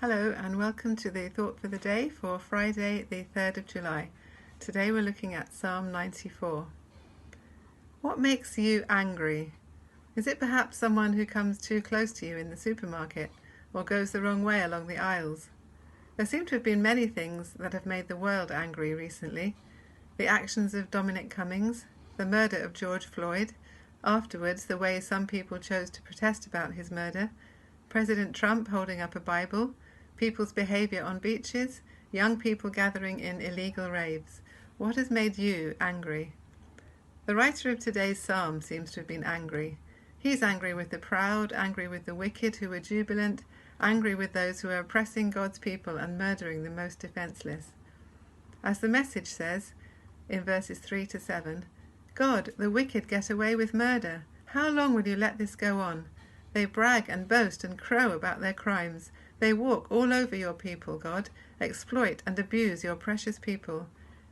Hello and welcome to the Thought for the Day for Friday the 3rd of July. Today we're looking at Psalm 94. What makes you angry? Is it perhaps someone who comes too close to you in the supermarket or goes the wrong way along the aisles? There seem to have been many things that have made the world angry recently. The actions of Dominic Cummings, the murder of George Floyd, afterwards the way some people chose to protest about his murder, President Trump holding up a Bible, people's behaviour on beaches, young people gathering in illegal raves. What has made you angry? The writer of today's psalm seems to have been angry. He's angry with the proud, angry with the wicked who are jubilant, angry with those who are oppressing God's people and murdering the most defenceless. As the Message says, in verses 3 to 7, God, the wicked get away with murder. How long will you let this go on? They brag and boast and crow about their crimes. They walk all over your people, God, exploit and abuse your precious people.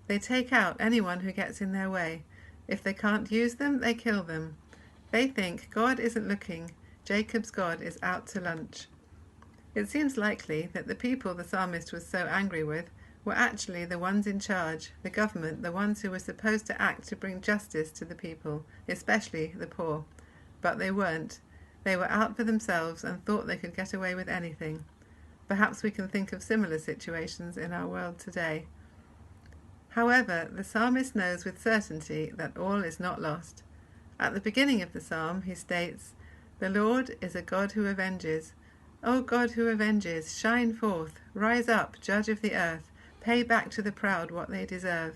They take out anyone who gets in their way. If they can't use them, they kill them. They think God isn't looking. Jacob's God is out to lunch. It seems likely that the people the psalmist was so angry with were actually the ones in charge, the government, the ones who were supposed to act to bring justice to the people, especially the poor. But they weren't. They were out for themselves and thought they could get away with anything. Perhaps we can think of similar situations in our world today. However, the psalmist knows with certainty that all is not lost. At the beginning of the psalm he states, "The Lord is a God who avenges. O God who avenges, shine forth, rise up, judge of the earth, pay back to the proud what they deserve."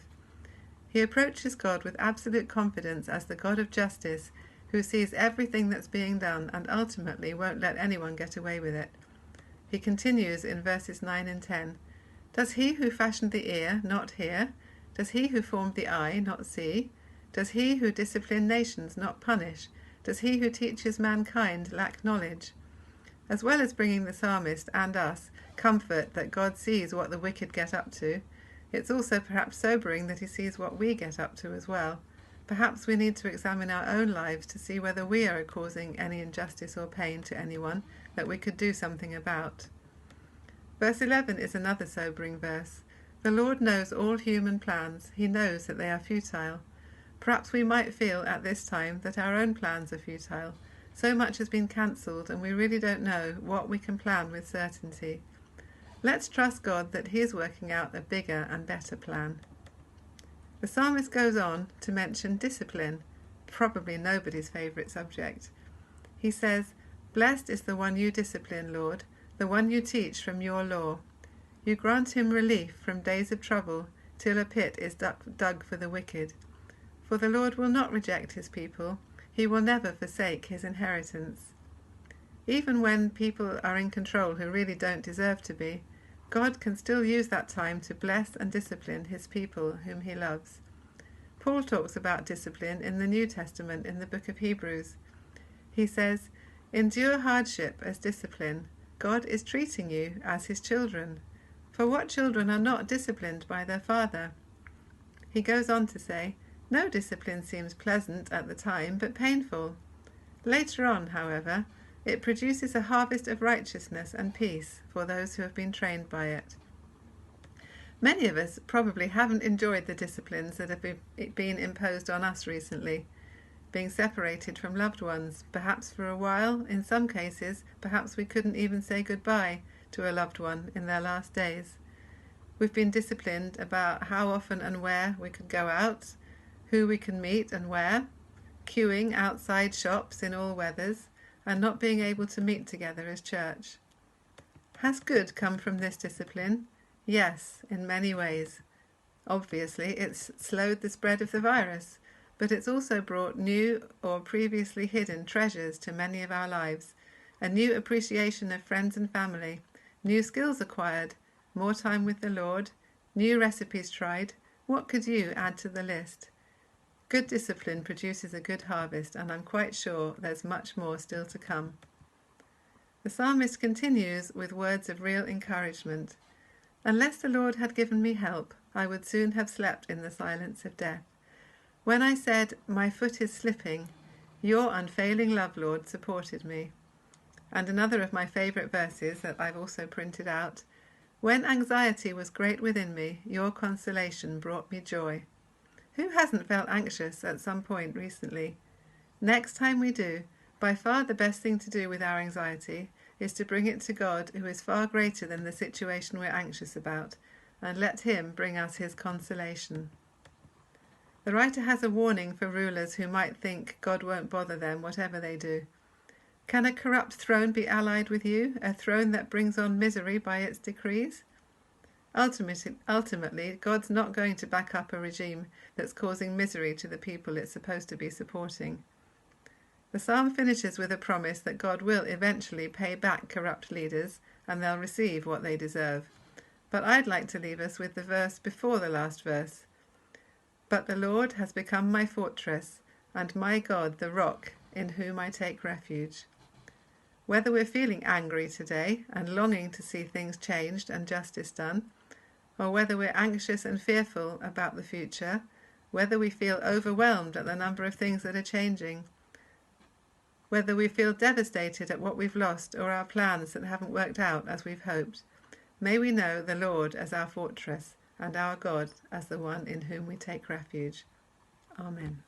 He approaches God with absolute confidence as the God of justice, who sees everything that's being done and ultimately won't let anyone get away with it. He continues in verses 9 and 10, "Does he who fashioned the ear not hear? Does he who formed the eye not see? Does he who disciplined nations not punish? Does he who teaches mankind lack knowledge?" As well as bringing the psalmist and us comfort that God sees what the wicked get up to, it's also perhaps sobering that he sees what we get up to as well. Perhaps we need to examine our own lives to see whether we are causing any injustice or pain to anyone that we could do something about. Verse 11 is another sobering verse. The Lord knows all human plans. He knows that they are futile. Perhaps we might feel at this time that our own plans are futile. So much has been cancelled and we really don't know what we can plan with certainty. Let's trust God that He is working out a bigger and better plan. The psalmist goes on to mention discipline, probably nobody's favourite subject. He says, "Blessed is the one you discipline, Lord, the one you teach from your law. You grant him relief from days of trouble, till a pit is dug for the wicked. For the Lord will not reject his people, he will never forsake his inheritance." Even when people are in control who really don't deserve to be, God can still use that time to bless and discipline his people whom he loves. Paul talks about discipline in the New Testament in the book of Hebrews. He says, "Endure hardship as discipline. God is treating you as his children. For what children are not disciplined by their father?" He goes on to say, "No discipline seems pleasant at the time, but painful. Later on, however, it produces a harvest of righteousness and peace for those who have been trained by it." Many of us probably haven't enjoyed the disciplines that have been imposed on us recently. Being separated from loved ones, perhaps for a while, in some cases, perhaps we couldn't even say goodbye to a loved one in their last days. We've been disciplined about how often and where we could go out, who we can meet and where, queuing outside shops in all weathers, and not being able to meet together as church. Has good come from this discipline? Yes, in many ways. Obviously, it's slowed the spread of the virus, but it's also brought new or previously hidden treasures to many of our lives, a new appreciation of friends and family, new skills acquired, more time with the Lord, new recipes tried. What could you add to the list? Good discipline produces a good harvest, and I'm quite sure there's much more still to come. The psalmist continues with words of real encouragement. "Unless the Lord had given me help, I would soon have slept in the silence of death. When I said, 'My foot is slipping,' your unfailing love, Lord, supported me." And another of my favourite verses that I've also printed out: when anxiety was great within me, your consolation brought me joy. Who hasn't felt anxious at some point recently? Next time we do, by far the best thing to do with our anxiety is to bring it to God, who is far greater than the situation we're anxious about, and let Him bring us His consolation. The writer has a warning for rulers who might think God won't bother them whatever they do. Can a corrupt throne be allied with you, a throne that brings on misery by its decrees? Ultimately, God's not going to back up a regime that's causing misery to the people it's supposed to be supporting. The psalm finishes with a promise that God will eventually pay back corrupt leaders and they'll receive what they deserve. But I'd like to leave us with the verse before the last verse. But the Lord has become my fortress, and my God the rock in whom I take refuge. Whether we're feeling angry today and longing to see things changed and justice done, or whether we're anxious and fearful about the future, whether we feel overwhelmed at the number of things that are changing, whether we feel devastated at what we've lost or our plans that haven't worked out as we've hoped, may we know the Lord as our fortress and our God as the one in whom we take refuge. Amen.